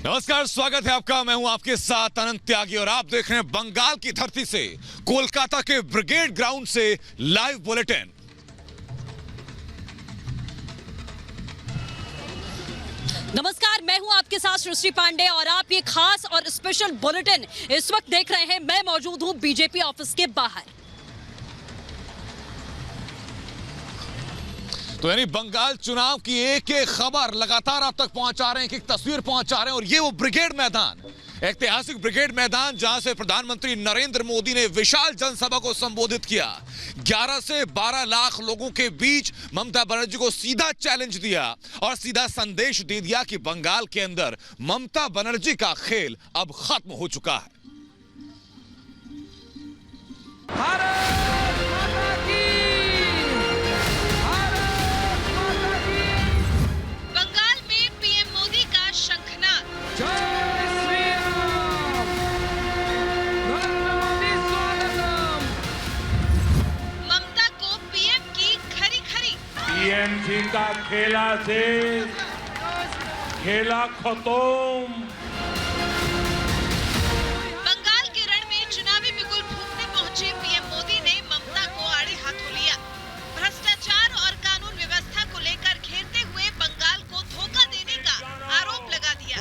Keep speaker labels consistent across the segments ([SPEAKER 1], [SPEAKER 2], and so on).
[SPEAKER 1] नमस्कार, स्वागत है आपका। मैं हूं आपके साथ अनंत त्यागी और आप देख रहे हैं बंगाल की धरती से, कोलकाता के ब्रिगेड ग्राउंड से लाइव बुलेटिन।
[SPEAKER 2] नमस्कार, मैं हूं आपके साथ सृष्टि पांडे और आप ये खास और स्पेशल बुलेटिन इस वक्त देख रहे हैं। मैं मौजूद हूं बीजेपी ऑफिस के बाहर।
[SPEAKER 1] तो यानी बंगाल चुनाव की एक एक खबर लगातार आप तक पहुंचा रहे हैं, एक तस्वीर पहुंचा रहे हैं। और ये वो ब्रिगेड मैदान, ऐतिहासिक ब्रिगेड मैदान, जहां से प्रधानमंत्री नरेंद्र मोदी ने विशाल जनसभा को संबोधित किया। 11 से 12 लाख लोगों के बीच ममता बनर्जी को सीधा चैलेंज दिया और सीधा संदेश दे दिया कि बंगाल के अंदर ममता बनर्जी का खेल अब खत्म हो चुका है।
[SPEAKER 2] बंगाल में पीएम मोदी का शंखनाद। ममता को पीएम की खरी खरी।
[SPEAKER 3] टीएमसी का खेला से खेला खत्म।
[SPEAKER 2] बंगाल के रण में चुनावी बिगुल फूंकने पहुंचे पीएम मोदी ने ममता को आड़े हाथों लिया। भ्रष्टाचार और कानून व्यवस्था को लेकर घेरते हुए बंगाल को धोखा देने का आरोप लगा दिया।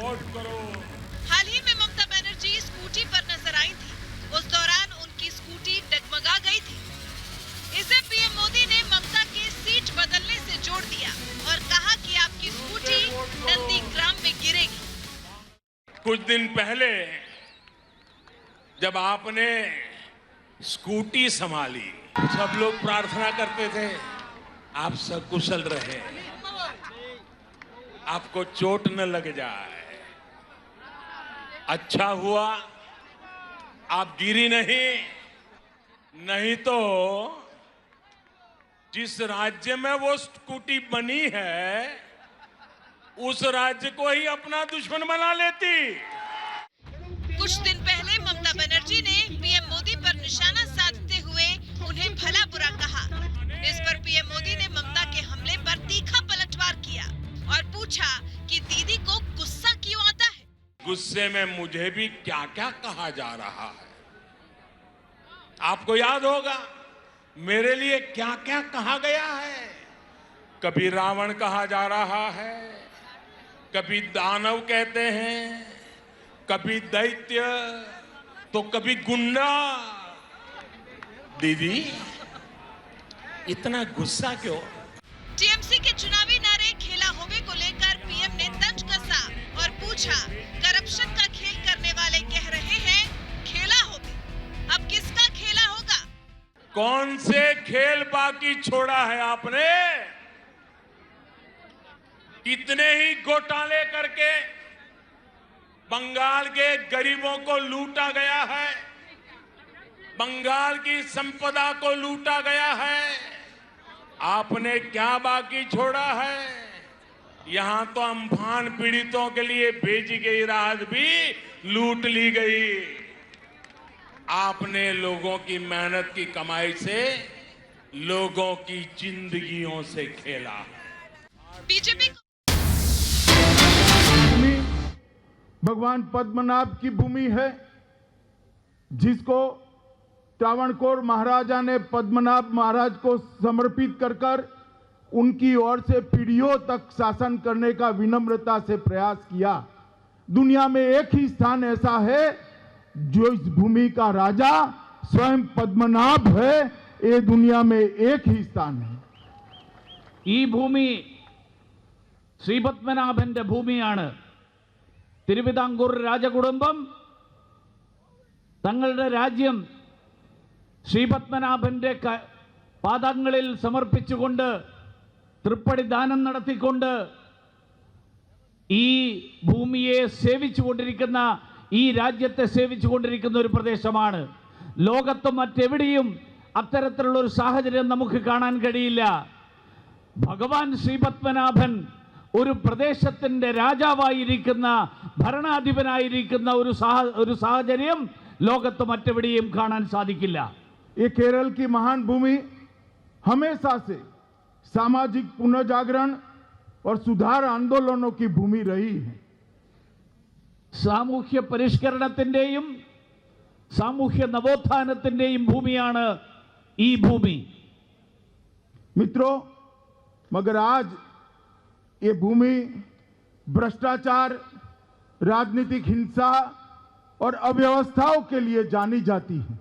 [SPEAKER 2] हाल ही में ममता बनर्जी स्कूटी पर नजर आई थी। उस दौरान उनकी स्कूटी डगमगा गई थी। इसे पीएम मोदी ने ममता के सीट बदलने से जोड़ दिया और कहा कि आपकी स्कूटी नंदीग्राम में गिरेगी।
[SPEAKER 3] कुछ दिन पहले जब आपने स्कूटी संभाली, सब लोग प्रार्थना करते थे आप सकुशल रहे, आपको चोट न लग जाए। अच्छा हुआ आप गिरी नहीं तो जिस राज्य में वो स्कूटी बनी है उस राज्य को ही अपना दुश्मन बना लेती।
[SPEAKER 2] कुछ दिन पहले ममता बनर्जी ने पीएम मोदी पर निशाना साधते हुए उन्हें भला बुरा कहा। इस पर पीएम मोदी ने ममता के हमले पर तीखा पलटवार किया और पूछा कि दीदी को गुस्सा क्यों आता है।
[SPEAKER 3] गुस्से में मुझे भी क्या क्या कहा जा रहा है। आपको याद होगा मेरे लिए क्या क्या कहा गया है। कभी रावण कहा जा रहा है, कभी दानव कहते हैं, कभी दैत्य, तो कभी गुंडा। दीदी इतना गुस्सा क्यों?
[SPEAKER 2] टीएमसी के चुनावी नारे खेला होवे को लेकर पीएम ने तंज कसा और पूछा, करप्शन का खेल करने वाले कह रहे हैं खेला होवे, अब किसका खेला होगा?
[SPEAKER 3] कौन से खेल बाकी छोड़ा है आपने? कितने ही घोटाले करके बंगाल के गरीबों को लूटा गया है, बंगाल की संपदा को लूटा गया है। आपने क्या बाकी छोड़ा है? यहां तो अम्फान पीड़ितों के लिए भेजी गई राहत भी लूट ली गई। आपने लोगों की मेहनत की कमाई से लोगों की जिंदगियों से खेला।
[SPEAKER 2] बीजेपी
[SPEAKER 4] भगवान पद्मनाभ की भूमि है, जिसको त्रावणकोर महाराजा ने पद्मनाभ महाराज को समर्पित कर उनकी ओर से पीढ़ियों तक शासन करने का विनम्रता से प्रयास किया। दुनिया में एक ही स्थान ऐसा है जो इस भूमि का राजा स्वयं पद्मनाभ है। ये दुनिया में एक ही स्थान है।
[SPEAKER 5] ഈ ഭൂമി ശ്രീപത്മനാഭന്റെ ഭൂമിയാണ്. തിരുവിതാംകൂർ രാജകുടുംബം തങ്ങളുടെ രാജ്യം ശ്രീപത്മനാഭന്റെ പാദങ്ങളിൽ സമർപ്പിച്ചുകൊണ്ട് തൃപ്പടി ദാനം നടത്തിക്കൊണ്ട് ഈ ഭൂമിയെ സേവിച്ചുകൊണ്ടിരിക്കുന്ന, ഈ രാജ്യത്തെ സേവിച്ചുകൊണ്ടിരിക്കുന്ന ഒരു പ്രദേശമാണ്. ലോകത്ത് മറ്റെവിടെയും അത്തരത്തിലുള്ള ഒരു സാഹചര്യം നമുക്ക് കാണാൻ കഴിയില്ല. ഭഗവാൻ ശ്രീപത്മനാഭൻ ഒരു പ്രദേശത്തിന്റെ രാജാവായിരിക്കുന്ന, ഭരണാധിപനായിരിക്കുന്ന ഒരു സാഹചര്യം ലോകത്ത് മറ്റെവിടെയും കാണാൻ സാധിക്കില്ല.
[SPEAKER 4] ये केरल की महान भूमि हमेशा से सामाजिक पुनर्जागरण और सुधार आंदोलनों की भूमि रही है।
[SPEAKER 5] സാമൂഹ്യ പരിഷ്കരണത്തിൻ്റെയും സാമൂഹ്യ നവോത്ഥാനത്തിൻ്റെയും ഭൂമിയാണ് ഈ ഭൂമി.
[SPEAKER 4] मित्रों, मगर आज ये भूमि भ्रष्टाचार, राजनीतिक हिंसा और अव्यवस्थाओं के लिए जानी जाती है.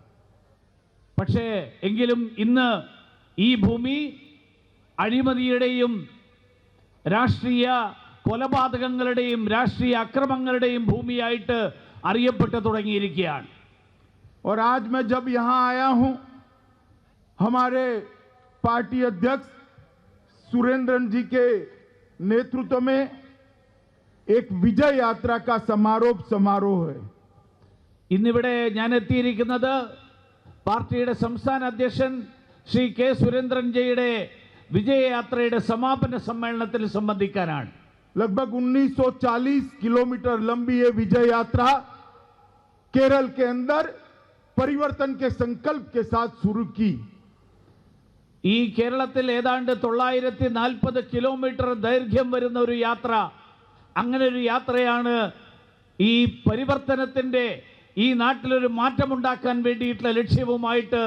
[SPEAKER 5] പക്ഷേ എങ്കിലും ഇന്ന് ഈ ഭൂമി അഴിമതിയുടെയും രാഷ്ട്രീയ കൊലപാതകങ്ങളുടെയും രാഷ്ട്രീയ അക്രമങ്ങളുടെയും ഭൂമിയായിട്ട് അറിയപ്പെട്ടു തുടങ്ങിയിരിക്കുകയാണ്.
[SPEAKER 4] और आज मैं जब यहाँ आया हूँ, हमारे पार्टी अध्यक्ष सुरेंद्रन जी के नेतृत्व में एक विजय यात्रा का समारोह है.
[SPEAKER 5] ഇന്നിവിടെ ഞാൻ എത്തിയിരിക്കുന്നത് പാർട്ടിയുടെ സംസ്ഥാന അധ്യക്ഷൻ ശ്രീ കെ സുരേന്ദ്രൻജിയുടെ വിജയയാത്രയുടെ സമാപന സമ്മേളനത്തിൽ സംബന്ധിക്കാനാണ്.
[SPEAKER 4] लगभग 1940 किलोमीटर लंबी ये विजय यात्रा केरल के अंदर परिवर्तन के संकल्प के साथ शुरू की.
[SPEAKER 5] ഈ കേരളത്തിൽ ഏതാണ്ട് 940 കിലോമീറ്റർ ദൈർഘ്യം വരുന്ന ഒരു യാത്ര, അങ്ങനെ ഒരു യാത്രയാണ് ഈ പരിവർത്തനത്തിൻ്റെ, ഈ നാട്ടിലൊരു മാറ്റമുണ്ടാക്കാൻ വേണ്ടിയിട്ടുള്ള ലക്ഷ്യവുമായിട്ട്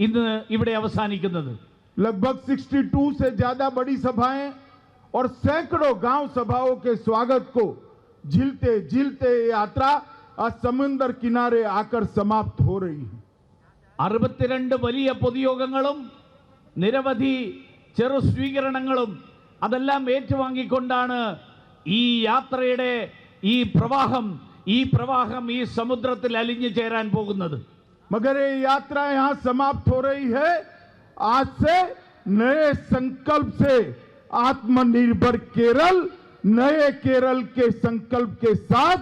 [SPEAKER 5] ഇന്ന് ഇവിടെ അവസാനിക്കുന്നത്.
[SPEAKER 4] लगभग 62 से ज्यादा बड़ी सभाएं और सैकड़ों गांव सभाओं के स्वागत को झिलते झिलते यात्रा आज समुद्र किनारे आकर समाप्त हो रही है.
[SPEAKER 5] 62 വലിയ പൊതുയോഗങ്ങളും നിരവധി ചെറു സ്വീകരണങ്ങളും അതെല്ലാം ഏറ്റുവാങ്ങിക്കൊണ്ടാണ് ഈ യാത്രയുടെ ഈ പ്രവാഹം ഈ സമുദ്രത്തിൽ അലിഞ്ഞു ചേരാൻ പോകുന്നത്.
[SPEAKER 4] मगर ये यात्रा यहाँ समाप्त हो रही है. आज से नए संकल्प से आत्मनिर्भर केरल, नए केरल के संकल्प के साथ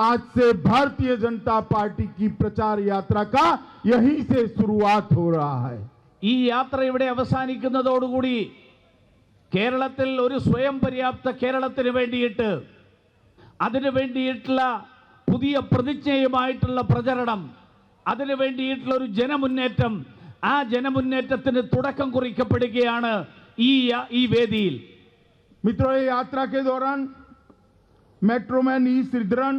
[SPEAKER 4] आज से भारतीय जनता पार्टी की प्रचार यात्रा का यहीं से शुरुआत हो रहा है.
[SPEAKER 5] ഈ യാത്ര ഇവിടെ അവസാനിക്കുന്നതോടുകൂടി കേരളത്തിൽ ഒരു സ്വയം പര്യാപ്ത കേരളത്തിന് വേണ്ടിയിട്ട്, അതിനു വേണ്ടിയിട്ടുള്ള പുതിയ പ്രതിജ്ഞയുമായിട്ടുള്ള പ്രചരണം, അതിനു വേണ്ടിയിട്ടുള്ള ഒരു ജനമുന്നേറ്റം, ആ ജനമുന്നേറ്റത്തിന് തുടക്കം കുറിക്കപ്പെടുകയാണ് ഈ വേദിയിൽ.
[SPEAKER 4] मित्रों, ये यात्रा के दौरान मेट्रोमैन ई श्रीधरन,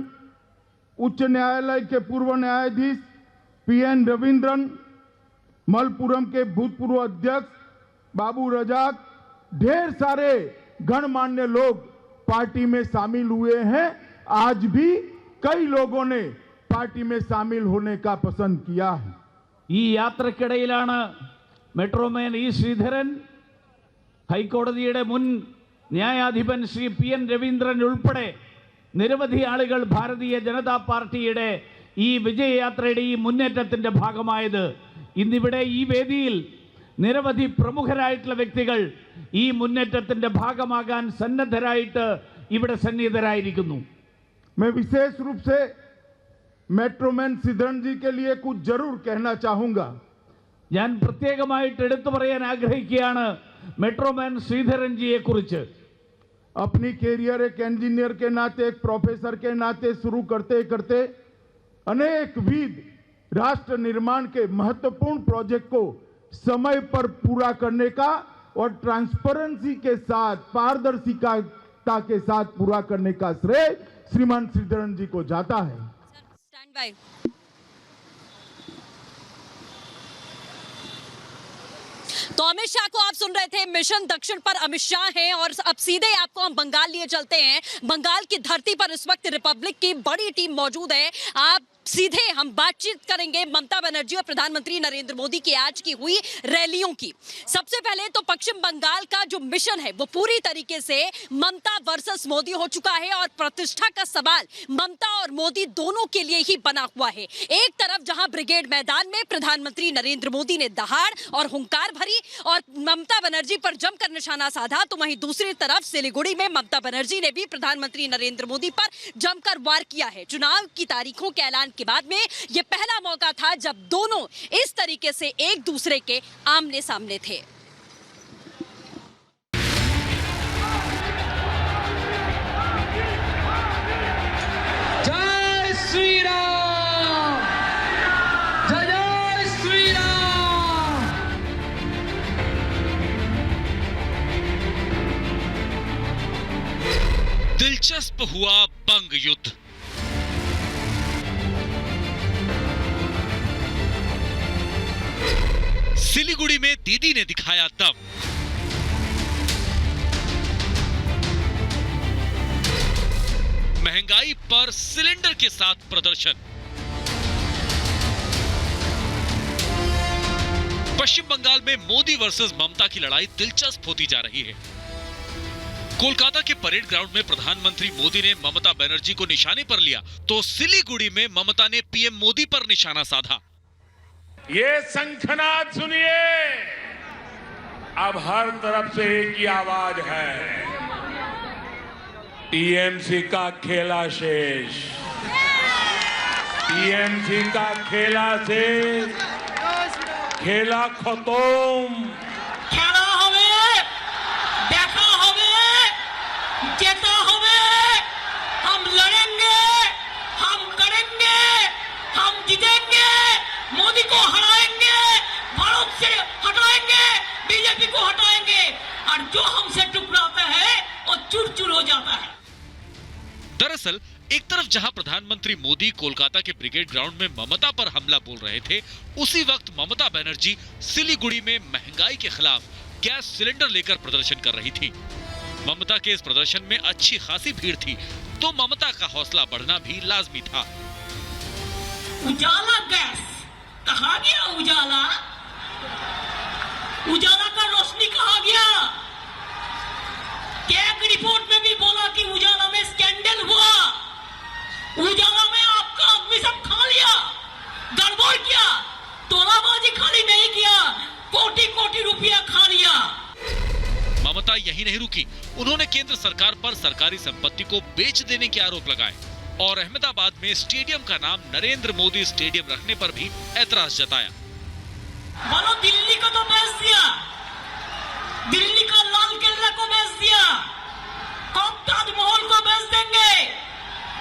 [SPEAKER 4] उच्च न्यायालय के पूर्व न्यायाधीश पीएन रविंद्रन, मलपुरम के भूतपूर्व अध्यक्ष बाबू रजाक, ढेर सारे गणमान्य लोग पार्टी में शामिल हुए हैं. आज भी कई लोगों ने पार्टी में शामिल होने का पसंद किया है.
[SPEAKER 5] ഈ യാത്രക്കിടയിലാണ് മെട്രോമാൻ ഇ ശ്രീധരൻ, ഹൈക്കോടതിയുടെ മുൻ ന്യായാധിപൻ ശ്രീ പി എൻ രവീന്ദ്രൻ ഉൾപ്പെടെ നിരവധി ആളുകൾ ഭാരതീയ ജനതാ പാർട്ടിയുടെ ഈ വിജയയാത്രയുടെ ഈ മുന്നേറ്റത്തിൻ്റെ ഭാഗമായത്. ഇന്നിവിടെ ഈ വേദിയിൽ നിരവധി പ്രമുഖരായിട്ടുള്ള വ്യക്തികൾ ഈ മുന്നേറ്റത്തിൻ്റെ ഭാഗമാകാൻ സന്നദ്ധരായിട്ട് ഇവിടെ സന്നിഹിതരായിരിക്കുന്നു.
[SPEAKER 4] मैं विशेष रूप से मेट्रोमैन श्रीधरन जी के लिए कुछ जरूर कहना चाहूंगा.
[SPEAKER 5] ഞാൻ പ്രത്യേകമായിട്ട് എടുത്തു പറയാൻ ആഗ്രഹിക്കുകയാണ് മെട്രോമാൻ ശ്രീധരൻജിയെ കുറിച്ച്.
[SPEAKER 4] अपनी कैरियर एक इंजीनियर के नाते, एक प्रोफेसर के नाते शुरू करते करते अनेक विध राष्ट्र निर्माण के महत्वपूर्ण प्रोजेक्ट को समय पर पूरा करने का और ट्रांसपेरेंसी के साथ, पारदर्शिता के साथ पूरा करने का श्रेय श्रीमान श्रीधरन जी को जाता है.
[SPEAKER 2] Stand by. तो अमित शाह को आप सुन रहे थे. मिशन दक्षिण पर अमित शाह हैं और अब सीधे आपको हम बंगाल लिए चलते हैं. बंगाल की धरती पर इस वक्त रिपब्लिक की बड़ी टीम मौजूद है. आप सीधे हम बातचीत करेंगे ममता बनर्जी और प्रधानमंत्री नरेंद्र मोदी की आज की हुई रैलियों की. सबसे पहले तो पश्चिम बंगाल का जो मिशन है वो पूरी तरीके से ममता वर्सेस मोदी हो चुका है और प्रतिष्ठा का सवाल ममता और मोदी दोनों के लिए ही बना हुआ है. एक तरफ जहां ब्रिगेड मैदान में प्रधानमंत्री नरेंद्र मोदी ने दहाड़ और हुंकार भरी और ममता बनर्जी पर जमकर निशाना साधा, तो वहीं दूसरी तरफ सिलीगुड़ी में ममता बनर्जी ने भी प्रधानमंत्री नरेंद्र मोदी पर जमकर वार किया है. चुनाव की तारीखों के ऐलान के बाद में यह पहला मौका था जब दोनों इस तरीके से एक दूसरे के आमने सामने थे.
[SPEAKER 6] जय श्री राम, जय जय श्री राम.
[SPEAKER 1] दिलचस्प हुआ बंग युद्ध. सिलीगुड़ी में दीदी ने दिखाया दम। महंगाई पर सिलेंडर के साथ प्रदर्शन। पश्चिम बंगाल में मोदी वर्सेस ममता की लड़ाई दिलचस्प होती जा रही है। कोलकाता के परेड ग्राउंड में प्रधानमंत्री मोदी ने ममता बनर्जी को निशाने पर लिया, तो सिलीगुड़ी में ममता ने पीएम मोदी पर निशाना साधा।
[SPEAKER 3] ये शंखनाद सुनिए, अब हर तरफ से एक ही आवाज है, टीएमसी का खेला शेष, टीएमसी का खेला शेष, खेला खत्म।
[SPEAKER 6] খেলা হবে, দেখা হবে, জেতা হবে, हम लड़ेंगे, हम करेंगे, हम जीतेंगे, मोदी को हराएंगे, भारत से हटाएंगे, बीजेपी को हटाएंगे, और जो हमसे टकराता है वो चूर चूर हो जाता है।
[SPEAKER 1] दरअसल एक तरफ जहां प्रधानमंत्री मोदी कोलकाता के ब्रिगेड ग्राउंड में ममता पर हमला बोल रहे थे, उसी वक्त ममता बनर्जी सिलीगुड़ी में महंगाई के खिलाफ गैस सिलेंडर लेकर प्रदर्शन कर रही थी। ममता के इस प्रदर्शन में अच्छी खासी भीड़ थी, तो ममता का हौसला बढ़ना भी लाजमी था।
[SPEAKER 6] उजाला गैस कहा गया, उजाला उजाला का रोशनी कहा गया। कैग रिपोर्ट में भी बोला कि उजाला में स्कैंडल हुआ, उजाला में आपका आदमी सब खा लिया, गड़बड़ किया, तोलाबाजी खाली नहीं किया, कोटि कोटि रुपया खा लिया।
[SPEAKER 1] ममता यही नहीं रुकी, उन्होंने केंद्र सरकार पर सरकारी संपत्ति को बेच देने के आरोप लगाए और अहमदाबाद में स्टेडियम का नाम नरेंद्र मोदी स्टेडियम रखने पर भी ऐतराज जताया।
[SPEAKER 6] बोलो दिल्ली को तो बेच दिया, दिल्ली का लाल किला को बेच दिया, कब ताजमहल को बेच देंगे,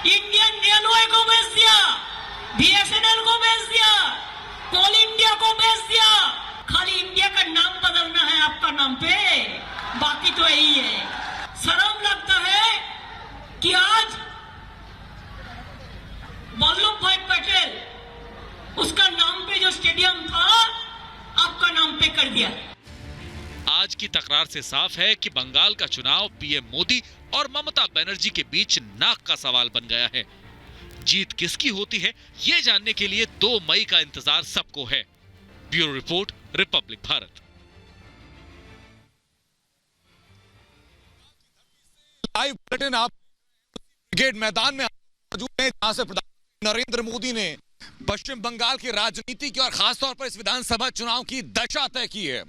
[SPEAKER 6] इंडियन रेलवे को बेच दिया, बीएसएनएल को बेच दिया, कोल इंडिया को बेच दिया। खाली इंडिया का नाम बदलना है आपका नाम पे, बाकी तो यही है। शर्म लगता है कि आज वल्लभ भाई पटेल उसका नाम पे जो स्टेडियम था आपका नाम पे कर दिया।
[SPEAKER 1] आज की तकरार से साफ है कि बंगाल का चुनाव पीएम मोदी और ममता बनर्जी के बीच नाक का सवाल बन गया है। जीत किसकी होती है, ये जानने के लिए 2 मई का इंतजार सबको है। Bureau report, Republic Bharat. Live bulletin आप ब्रिगेड मैदान में मौजूद हैं, जहां से प्रधानमंत्री नरेंद्र मोदी ने पश्चिम बंगाल की राजनीति की और खासतौर पर इस विधानसभा चुनाव की दशा तय की है।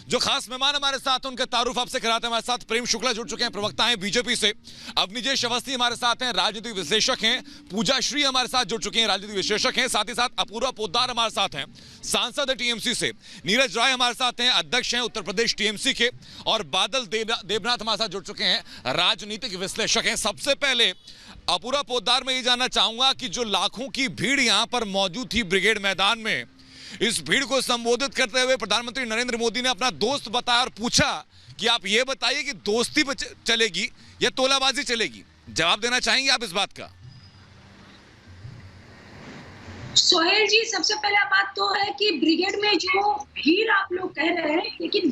[SPEAKER 1] जो खास मेहमान हमारे साथ उनके तारुफ आपसे कराते हैं। हमारे साथ प्रेम शुक्ला जुड़ चुके हैं, प्रवक्ता हैं बीजेपी से। अवनिजेश अवस्थी हमारे साथ हैं, राजनीतिक विश्लेषक हैं। पूजा श्री हमारे साथ जुड़ चुके हैं, राजनीतिक विश्लेषक हैं। साथ ही साथ अपूर्वा पोद्दार हमारे साथ हैं, सांसद है टीएमसी से। नीरज राय हमारे साथ हैं, अध्यक्ष हैं उत्तर प्रदेश टीएमसी के। और बादल देवनाथ हमारे साथ जुड़ चुके हैं, राजनीतिक विश्लेषक हैं। सबसे पहले अपूर्वा पोद्दार में ये जानना चाहूंगा कि जो लाखों की भीड़ यहां पर मौजूद थी ब्रिगेड मैदान में, इस भीड़ को संबोधित करते हुए प्रधानमंत्री नरेंद्र मोदी ने अपना दोस्त बताया और पूछा कि आप ये बताइए कि दोस्ती चलेगी या तोलाबाजी चलेगी। जवाब देना चाहेंगे आप इस बात का?
[SPEAKER 7] सोहेल जी, सबसे पहला बात तो है कि ब्रिगेड में जो भीड़ आप लोग कह रहे हैं, लेकिन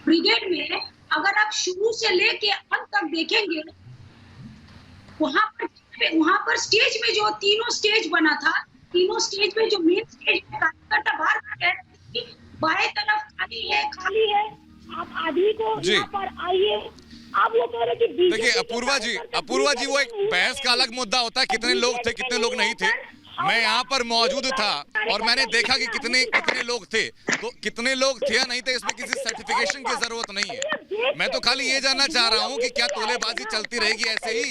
[SPEAKER 7] ब्रिगेड में अगर आप शुरू से लेके अंत तक देखेंगे, वहां पर स्टेज में जो तीनों स्टेज बना था, तीनों स्टेज में जो मेन स्टेज में कार्यकर्ता बाहर कह रहे थे कि बाएं तरफ खाली है, आप आदमी को यहाँ पर आइए। आप वो कह रहे कि
[SPEAKER 1] देखिए अपूर्वा जी वो एक बहस का अलग मुद्दा होता है, कितने लोग थे कितने लोग नहीं थे। मैं यहाँ पर मौजूद था और मैंने देखा कि कितने लोग थे, तो कितने लोग थे या नहीं थे इसमें किसी सर्टिफिकेशन की जरूरत नहीं है। मैं तो खाली ये जानना चाह रहा हूँ कि क्या तोलेबाजी चलती रहेगी ऐसे ही?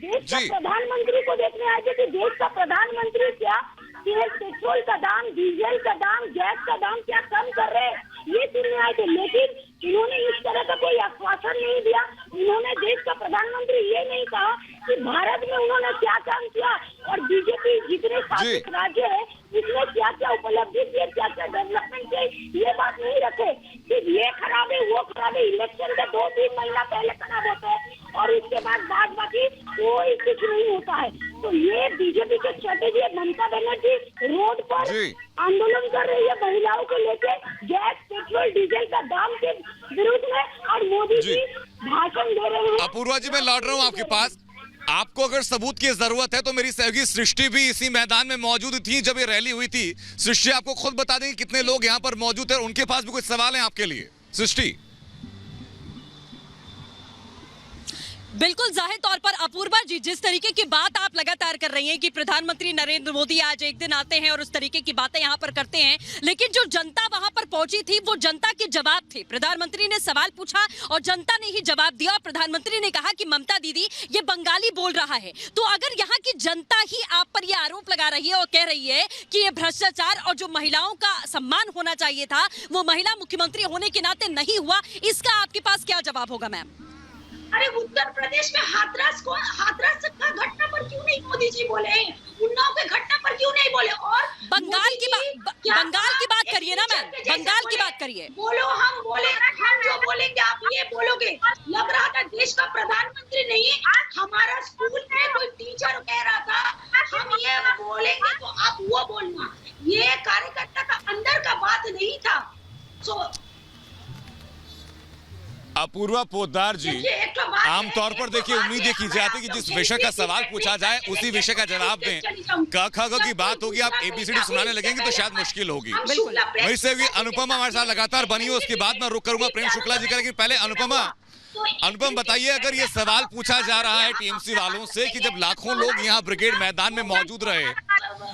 [SPEAKER 7] जी, प्रधानमंत्री को देखने आए थे कि देश का प्रधानमंत्री क्या पेट्रोल का दाम, डीजल का दाम, गैस का दाम क्या कम कर रहे हैं, ये सुनने आए थे। लेकिन इन्होंने इस तरह का कोई आश्वासन नहीं दिया। इन्होंने देश का प्रधानमंत्री ये नहीं कहा कि भारत में उन्होंने क्या काम किया और बीजेपी जितने शासित राज्य है इसमें क्या क्या उपलब्धि की, क्या क्या डेवलपमेंट की, ये बात नहीं रखे। सिर्फ ये खराब है वो खराब है, इलेक्शन के 2-3 महीना पहले खराब होता है और उसके बाद बाकी कोई कुछ नहीं होता है। तो ये बीजेपी की स्ट्रेटेजी है। ममता बनर्जी रोड पर आंदोलन कर रही है महिलाओं को लेके, गैस पेट्रोल डीजल का दाम के विरुद्ध में, और मोदी जी भाषण दे रहे हैं।
[SPEAKER 1] अपूर्वा जी, मैं लौट रहा हूँ आपके पास। आपको अगर सबूत की जरूरत है तो मेरी सहयोगी सृष्टि भी इसी मैदान में मौजूद थी जब ये रैली हुई थी। सृष्टि आपको खुद बता देंगे कितने लोग यहाँ पर मौजूद थे, उनके पास भी कुछ सवाल हैं आपके लिए। सृष्टि।
[SPEAKER 8] बिल्कुल जाहिर तौर पर अपूर्वा जी, जिस तरीके की बात आप लगातार कर रही हैं कि प्रधानमंत्री नरेंद्र मोदी आज एक दिन आते हैं और उस तरीके की बातें यहां पर करते हैं, लेकिन जो जनता वहां पर पहुंची थी वो जनता के जवाब थे। प्रधानमंत्री ने सवाल पूछा और जनता ने ही जवाब दिया और प्रधानमंत्री ने कहा कि ममता दीदी ये बंगाली बोल रहा है। तो अगर यहाँ की जनता ही आप पर ये आरोप लगा रही है और कह रही है कि ये भ्रष्टाचार और जो महिलाओं का सम्मान होना चाहिए था वो महिला मुख्यमंत्री होने के नाते नहीं हुआ, इसका आपके पास क्या जवाब होगा मैम?
[SPEAKER 6] अरे उत्तर प्रदेश में हाथरस का घटना पर क्यों नहीं मोदी जी बोले, उन्नाव के घटना पर क्यों नहीं बोले? और
[SPEAKER 8] बंगाल की बात करिए ना मैम, बंगाल की बात करिए।
[SPEAKER 6] बोलो, हम बोले, हम जो बोलेंगे आप ये बोलोगे। लग रहा था देश का प्रधानमंत्री नहीं, हमारा स्कूल में कोई टीचर कह रहा था हम ये बोलेंगे तो आप वो बोलना। ये कार्यकर्ता का अंदर का बात नहीं था।
[SPEAKER 1] अपूर्वा पोद्दार जी, आमतौर पर देखिए उम्मीद ये की जाती है कि जिस विषय का सवाल पूछा जाए उसी विषय का जवाब दें। क ख ग की बात होगी, आप ABCD सुनाने लगेंगे तो शायद मुश्किल होगी। वहीं से भी अनुपमा हमारे साथ लगातार बनी हो, उसके बाद मैं रुक करूंगा प्रेम शुक्ला जी का। लेकिन पहले अनुपम बताइए, अगर ये सवाल पूछा जा रहा है TMC वालों से कि जब लाखों लोग यहाँ ब्रिगेड मैदान में मौजूद रहे,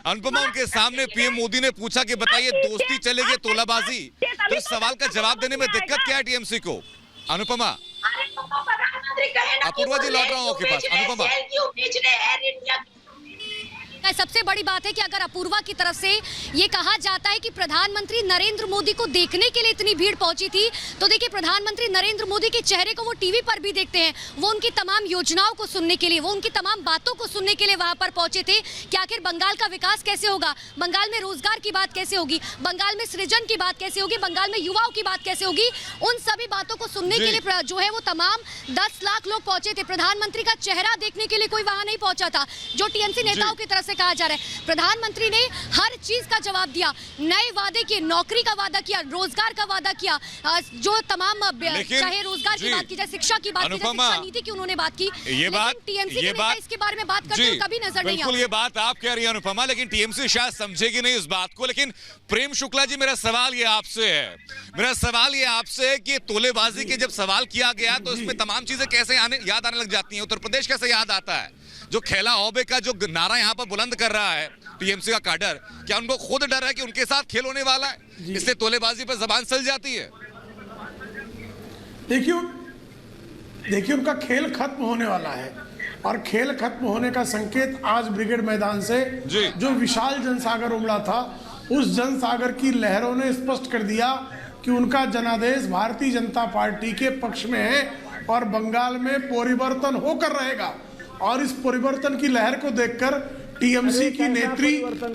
[SPEAKER 1] अनुपमा उनके सामने PM मोदी ने पूछा कि बताइए दोस्ती चलेगी तोलाबाजी, तो इस सवाल का जवाब देने में दिक्कत क्या है TMC को? अनुपमा। अपूर्वा जी, लौट रहा हूँ आपके पास। अनुपमा,
[SPEAKER 9] सबसे बड़ी बात है कि अगर अपूर्वा की तरफ से ये कहा जाता है कि प्रधानमंत्री नरेंद्र मोदी को देखने के लिए इतनी भीड़ पहुंची थी, तो देखिए प्रधानमंत्री नरेंद्र मोदी के चेहरे को वो टीवी पर भी देखते हैं। वो उनकी तमाम योजनाओं को सुनने के लिए, वो उनकी तमाम बातों को सुनने के लिए वहां पर पहुंचे थे कि आखिर बंगाल का विकास कैसे होगा, बंगाल में रोजगार की बात कैसे होगी, बंगाल में सृजन की बात कैसे होगी, बंगाल में युवाओं की बात कैसे होगी। उन सभी बातों को सुनने के लिए जो है वो तमाम 10 लाख लोग पहुंचे थे। प्रधानमंत्री का चेहरा देखने के लिए कोई वहां नहीं पहुंचा था, जो TMC नेताओं की तरफ से कहा जा रहा है। प्रधानमंत्री ने हर चीज का जवाब दिया, नए वादे किए, नौकरी का वादा किया, रोजगार का वादा किया, जो तमाम चाहे रोजगार की बात की जाए, शिक्षा की बात की जाए, शिक्षा नीति की उन्होंने बात की।
[SPEAKER 1] ये बात
[SPEAKER 9] TMC के नेता इसके बारे में बात करते हुए कभी नजर नहीं आया।
[SPEAKER 1] ये बात आप कह रही है अनुपमा, लेकिन TMC शायद समझेगी नहीं इस बात को। लेकिन प्रेम शुक्ला जी, मेरा सवाल ये आपसे है कि तोलेबाजी के जब सवाल किया गया तो इसमें तमाम चीजें कैसे याद आने लग जाती हैं? उत्तर प्रदेश कैसे याद आता है? जो खेला ओबे का जो नारा यहाँ पर बुलंद कर रहा है TMC का काडर, क्या उनको खुद डर है कि उनके साथ खेल होने वाला है, इससे तोलेबाजी पर जबान सल जाती है?
[SPEAKER 10] देखिए उनका खेल खत्म होने वाला है, और खेल खत्म होने का संकेत आज ब्रिगेड मैदान से जो विशाल जनसागर उमड़ा था, उस जनसागर की लहरों ने स्पष्ट कर दिया कि उनका जनादेश भारतीय जनता पार्टी के पक्ष में है और बंगाल में परिवर्तन होकर रहेगा। और इस परिवर्तन की लहर को देखकर TMC की नेत्री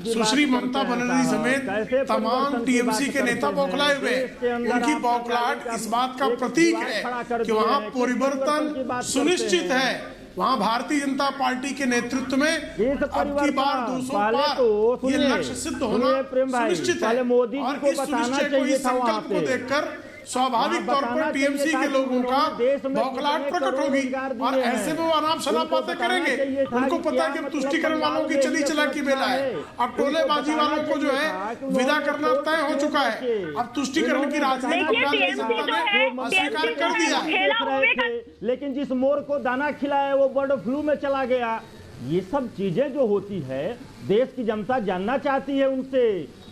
[SPEAKER 10] सुश्री ममता बनर्जी समेत तमाम TMC के नेता बौखलाए हुए। उनकी बौखलाहट इस बात का प्रतीक है कि वहां परिवर्तन सुनिश्चित है, वहां भारतीय जनता पार्टी के नेतृत्व में अब की बार 200 पार ये लक्ष्य सिद्ध होना सुनिश्चित है। और इस सुनिश्चय को, इस संकल्प को देखकर स्वाभाविक तौर पर TMC के लोगों का बौखलाहट प्रकट होगी, और ऐसे में वो आराम शराब बातें करेंगे। उनको पता है कि तुष्टिकरण वालों की चली चला की बेला है, अब टोलेबाजी वालों को जो है विदा करना तय हो चुका है। अब तुष्टिकरण की राजनीति अस्वीकार कर दिया है।
[SPEAKER 5] लेकिन जिस मोर को दाना खिलाया वो बर्ड फ्लू में चला गया। ये सब चीजें जो होती है, देश की जनता जानना चाहती है उनसे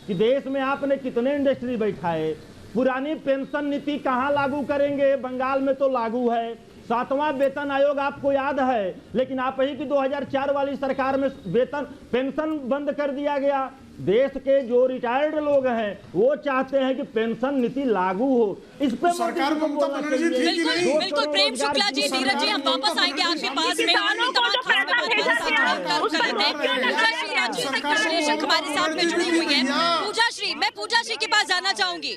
[SPEAKER 5] कि देश में आपने कितने इंडस्ट्री बैठाए, पुरानी पेंशन नीति कहां लागू करेंगे? बंगाल में तो लागू है, 7वां वेतन आयोग आपको याद है, लेकिन आप ही की 2004 वाली सरकार में पेंशन बंद कर दिया गया। देश के जो रिटायर्ड लोग हैं वो चाहते हैं कि पेंशन नीति लागू हो। इस पे
[SPEAKER 10] सरकार ममता बनर्जी थी कि नहीं?
[SPEAKER 8] बिल्कुल प्रेम शुक्ला जी, नीरज जी, हम वापस आएंगे आपके पास में। विश्लेषक हमारे साथ में जुड़ी हुई है पूजा श्री। मैं पूजा श्री के पास जाना चाहूंगी।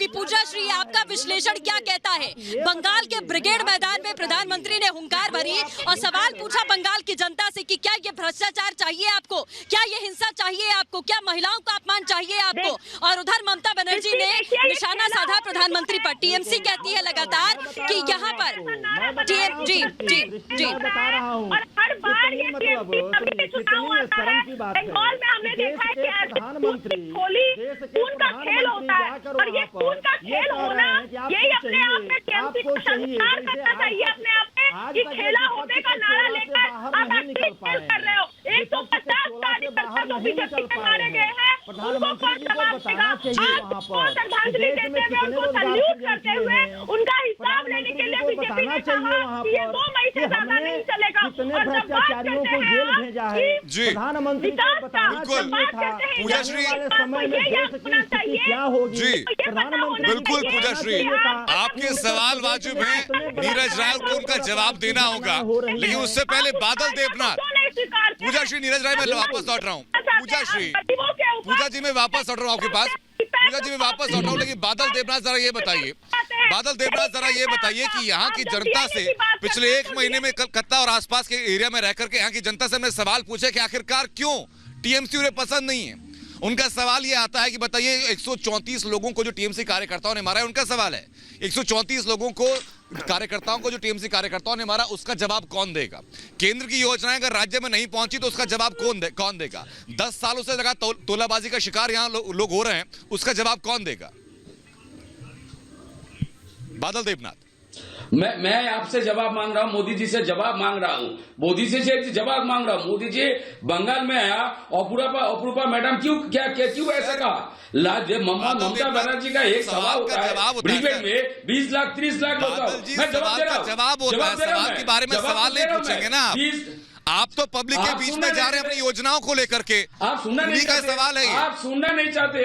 [SPEAKER 8] पूजा श्री, आपका विश्लेषण क्या कहता है? बंगाल के ब्रिगेड मैदान में प्रधानमंत्री ने हुंकार भरी और सवाल पूछा बंगाल की जनता से कि क्या ये भ्रष्टाचार चाहिए आपको? क्या ये हिंसा चाहिए आपको? क्या महिलाओं का अपमान चाहिए आपको? और उधर ममता बनर्जी ने निशाना साधा प्रधानमंत्री पर। टीएमसी कहती है लगातार कि यहाँ पर जी
[SPEAKER 7] बता रहा हूँ, और हर बार ये चुनाव आता है, बंगाल में हमने देखा है कि प्रधानमंत्री खून का खेल होता है, और ये खून का खेल होना यही अपने आप में टीएमसी को संस्कार करना चाहिए। अपने आप में कि खेला होने का नारा लेकर आप असली खेल कर रहे हो। 150 कार्यकर्ता जो बीजेपी के मारे गए हैं उनको कौन बताना चाहिए? आपको श्रद्धांजलि देते हुए, उनको सल्यूट करते हुए, उनका हिसाब लेने के लिए बीजेपी ने कहा कि ये 2 मई से ज्यादा नहीं चलेगा। और
[SPEAKER 5] भ्रष्टाचारियों को जेल भेजा है, प्रधानमंत्री को बताना चाहिए था
[SPEAKER 1] पूजा श्री
[SPEAKER 5] समय में देश की स्थिति क्या होगी। प्रधानमंत्री
[SPEAKER 1] बिल्कुल पूजा श्री, आपके सवाल वाजिब हैं, नीरज राय को उनका जवाब देना होगा, लेकिन उससे पहले बादल देवनाथ। पूजा श्री, नीरज राय, मैं वापस लौट रहा हूँ। पूजा जी मैं वापस लौट रहा हूँ आपके पास। पूजा जी मैं वापस लौट रहा हूँ, लेकिन बादल देवनाथ जरा ये बताइए, बादल देवनाथ जरा ये बताइए कि यहाँ की जनता से पिछले 1 महीने में कलकत्ता और आसपास के एरिया में रह करके यहाँ की जनता से मैं सवाल पूछे कि आखिरकार क्यों टीएमसी उन्हें पसंद नहीं है। उनका सवाल ये आता है कि बताइए 134 लोगों को जो टीएमसी कार्यकर्ताओं ने मारा है, उनका सवाल है 134 लोगों को कार्यकर्ताओं को जो टीएमसी कार्यकर्ताओं ने मारा, उसका जवाब कौन देगा? केंद्र की योजनाएं अगर राज्य में नहीं पहुंची तो उसका जवाब कौन देगा? 10 सालों से लगा तोलाबाजी का शिकार यहाँ लोग हो रहे हैं, उसका जवाब कौन देगा? बादल देवनाथ।
[SPEAKER 11] मैं आपसे जवाब मांग रहा हूँ, मोदी जी से जवाब मांग रहा हूँ, मोदी जी से जवाब मांग रहा हूँ। मोदी जी बंगाल में आया, अपूर्वा मैडम क्यों ऐसा कहा? ममता बनर्जी का एक सवाल होता है ब्रिगेड में 20 लाख 30 लाख होता है। मैं जवाब दे रहा हूँ,
[SPEAKER 1] जवाब होता है, सवाल के बारे में सवाल नहीं पूछेंगे ना आप तो पब्लिक के बीच में जा रहे हैं अपनी योजनाओं को लेकर के।
[SPEAKER 11] आप सुनना नहीं चाहते,
[SPEAKER 1] सवाल है,
[SPEAKER 11] आप सुनना नहीं चाहते,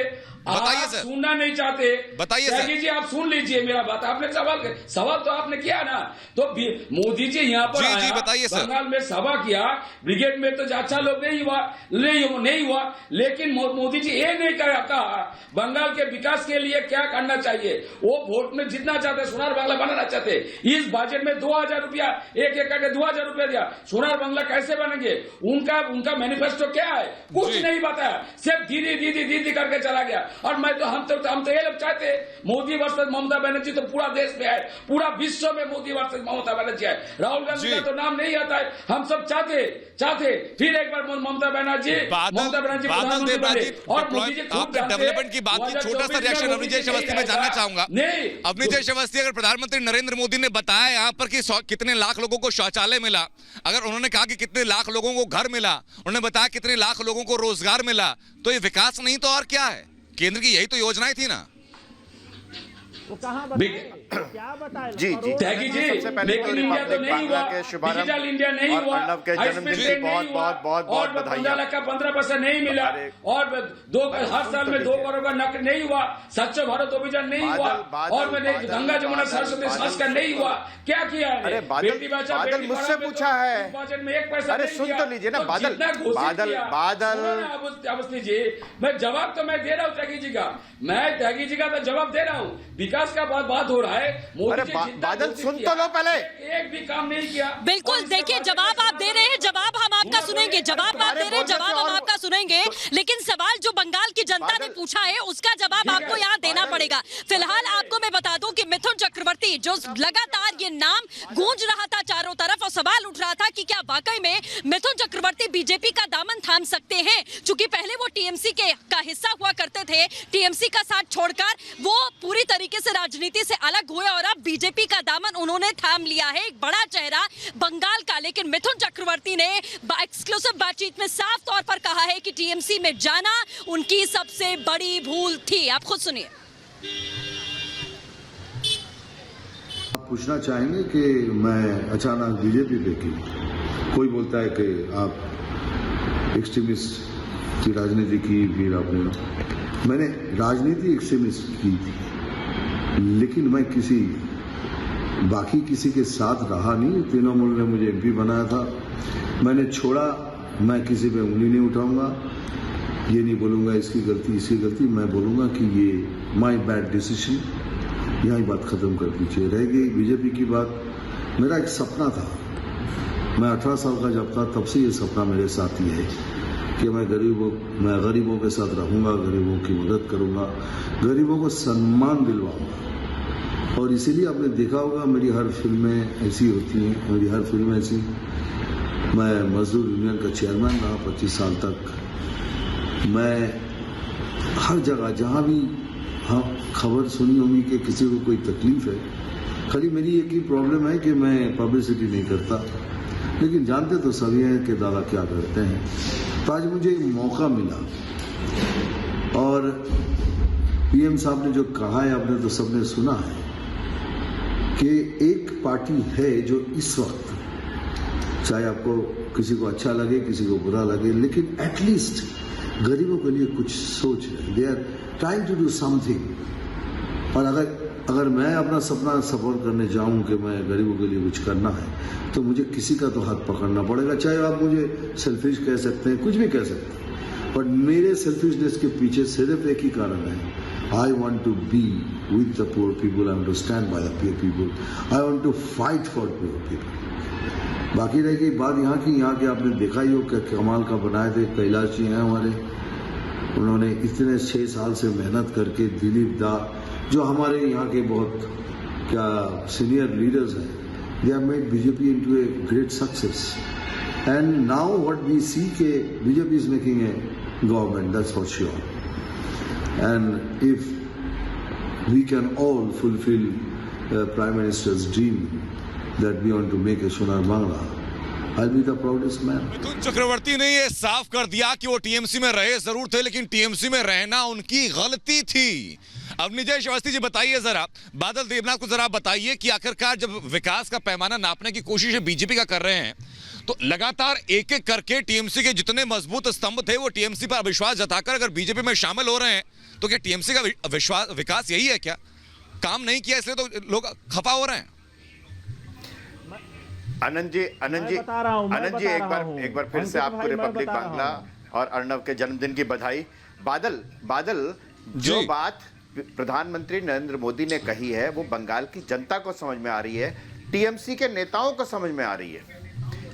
[SPEAKER 1] बताइए सर,
[SPEAKER 11] सुनना नहीं चाहते,
[SPEAKER 1] बताइए सर
[SPEAKER 11] जी, आप सुन लीजिए मेरा बात। आपने सवाल तो आपने किया ना, तो मोदी जी यहाँ पर
[SPEAKER 1] जी, बताइए सर।
[SPEAKER 11] बंगाल में सभा किया, ब्रिगेड में तो अच्छा लोग नहीं हुआ, लेकिन मोदी जी ये नहीं कहा बंगाल के विकास के लिए क्या करना चाहिए। वो वोट में जितना चाहते, सोनार बांग्ला बनाना चाहते, इस बजट में 2000 रुपया एक एकड़ के 2000 रुपया दिया। सोनार बांग्ला कैसे बनेंगे? उनका मैनिफेस्टो क्या है? कुछ नहीं बताया, सिर्फ दीदी करके चला गया। और हम तो ये लोग चाहते मोदी वर्सेस ममता बनर्जी, तो पूरा देश में है, पूरा विश्व में मोदी वर्सेस ममता बनर्जी है। राहुल गांधी का तो नाम नहीं आता है। हम सब चाहते फिर एक बार ममता बनर्जी प्रधानमंत्री बने। और मोदी जी
[SPEAKER 1] आपने डेवलपमेंट की बात की, छोटा सा रिएक्शन अवनीश अवस्थी में जानना चाहूंगा। अवनीश अवस्थी, अगर प्रधानमंत्री नरेंद्र मोदी ने बताया यहाँ पर कि कितने लाख लोगों को शौचालय मिला, अगर उन्होंने कहा कि कितने लाख लोगों को घर मिला, उन्होंने बताया कितने लाख लोगों को रोजगार मिला, तो ये विकास नहीं तो और क्या है? केंद्र की यही तो योजनाएं थी ना।
[SPEAKER 5] वो कहाँ बताए, क्या बताए?
[SPEAKER 12] जी
[SPEAKER 11] त्यागी जी, लेकिन इंडिया तो नहीं हुआ, डिजिटल इंडिया नहीं हुआ,
[SPEAKER 12] अर्नब के जन्मदिन की बहुत बधाई।
[SPEAKER 11] 15% नहीं मिला, और हर साल में 2 करोड़ का नक नहीं हुआ, स्वच्छ भारत अभियान नहीं हुआ, और मैंने गंगा जमुना सरस्वती संस्कार नहीं हुआ। क्या किया है?
[SPEAKER 12] अरे बादल मुझसे पूछा है,
[SPEAKER 11] बजट में 1 पैसा।
[SPEAKER 12] अरे सुन तो लीजिए ना बादल
[SPEAKER 11] अवस्थी जी, मैं जवाब तो मैं दे रहा हूँ त्यागी जी का, मैं त्यागी जी का तो जवाब दे रहा हूँ। विकास का बात हो रहा है,
[SPEAKER 12] अरे बादल सुन तो लो पहले।
[SPEAKER 11] एक भी काम नहीं किया।
[SPEAKER 8] बिल्कुल, देखिए जवाब आप दे रहे हैं, जवाब हम आपका सुनेंगे, जवाब आप दे रहे हैं, जवाब हम आपका सुनेंगे, लेकिन सवाल जो बंगाल की जनता ने पूछा है उसका जवाब आपको यहाँ देना पड़ेगा। फिलहाल आपको मैं बता दूं कि मिथुन चक्रवर्ती, जो लगातार ये नाम गूंज रहा था चारों तरफ और सवाल उठ रहा था कि क्या वाकई में मिथुन चक्रवर्ती बीजेपी का दामन थाम सकते हैं, चूंकि पहले वो टीएमसी का हिस्सा हुआ करते थे, टीएमसी का साथ छोड़कर वो पूरी तरीके से राजनीति से अलग हुए और अब बीजेपी का दामन उन्होंने थाम लिया है, एक बड़ा चेहरा बंगाल का। लेकिन मिथुन चक्रवर्ती ने एक्सक्लूसिव बातचीत में साफ तौर पर कहा है कि टीएमसी में जाना उनकी सबसे बड़ी भूल थी। आप खुद सुनिए।
[SPEAKER 13] आप पूछना चाहेंगे कि मैं अचानक बीजेपी पे की, कोई बोलता है कि आप एक्सट्रीमिस्ट की राजनीति की, फिर आपने, मैंने राजनीति एक्सट्रीमिस्ट की थी, लेकिन मैं बाकी किसी के साथ रहा नहीं। तृणमूल ने मुझे एमपी बनाया था, मैंने छोड़ा। मैं किसी पे उंगली नहीं उठाऊंगा, ये नहीं बोलूंगा इसकी गलती, मैं बोलूंगा कि ये माय बैड डिसीजन। यही बात खत्म कर दीजिए। रह गई बीजेपी की बात, मेरा एक सपना था मैं 18 साल का जब था तब से ये सपना मेरे साथ ही है कि मैं गरीबों के साथ रहूँगा, गरीबों की मदद करूँगा, गरीबों को सम्मान दिलवाऊँगा। और इसीलिए आपने देखा होगा मेरी हर फिल्में ऐसी होती हैं, मेरी हर फिल्म ऐसी। मैं मजदूर यूनियन का चेयरमैन रहा 25 साल तक। मैं हर जगह जहाँ भी खबर सुनी होगी कि किसी को कोई तकलीफ है, खाली मेरी एक ही प्रॉब्लम है कि मैं पब्लिसिटी नहीं करता, लेकिन जानते तो सभी हैं कि दादा क्या करते हैं। तो आज मुझे एक मौका मिला और पीएम साहब ने जो कहा है, आपने तो सबने सुना है कि एक पार्टी है जो इस वक्त, चाहे आपको किसी को अच्छा लगे किसी को बुरा लगे, लेकिन एटलीस्ट गरीबों के लिए कुछ सोच है। They are trying to do something. और अगर मैं अपना सपना सफल करने जाऊं कि मैं गरीबों के लिए कुछ करना है, तो मुझे किसी का तो हाथ पकड़ना पड़ेगा। चाहे आप मुझे सेल्फिश कह सकते हैं, कुछ भी कह सकते हैं, बट मेरे सेल्फिशनेस के पीछे सिर्फ एक ही कारण है। I want to be with the poor people, I want to stand by the poor people, I want to fight for poor people. बाकी रह गई बात यहाँ के आपने देखा ही हो क्या कमाल का बनाए थे कैलाश जी हैं हमारे। उन्होंने इतने 6 साल से मेहनत करके, दिलीप दा जो हमारे यहाँ के बहुत क्या सीनियर लीडर्स हैं, they have made BJP into a great success. And now what we see के BJP is making a government, that's for sure. And if we can all fulfil prime minister's dream that we want to make a Sonar Bangla, I'll be the proudest man.
[SPEAKER 1] Mithun Chakraborty ने ये साफ कर दिया कि वो TMC में रहे जरूर थे, लेकिन टीएमसी में रहना उनकी गलती थी। अब निजय श्रीवास्तव जी बताइए जरा, बादल देवनाथ को जरा बताइए कि आखिरकार जब विकास का पैमाना नापने की कोशिश बीजेपी का कर रहे हैं, तो लगातार एक एक करके टीएमसी के जितने मजबूत स्तंभ थे वो टीएमसी पर अविश्वास जताकर अगर बीजेपी में शामिल हो रहे हैं, तो क्या टीएमसी का विकास यही है क्या? काम नहीं किया इसलिए तो लोग खफा हो रहे हैं।
[SPEAKER 12] आनंद जी एक बार फिर से आपको रिपब्लिक बांग्ला और अर्णव के जन्मदिन की बधाई। बादल जो बात प्रधानमंत्री नरेंद्र मोदी ने कही है वो बंगाल की जनता को समझ में आ रही है, टीएमसी के नेताओं को समझ में आ रही है,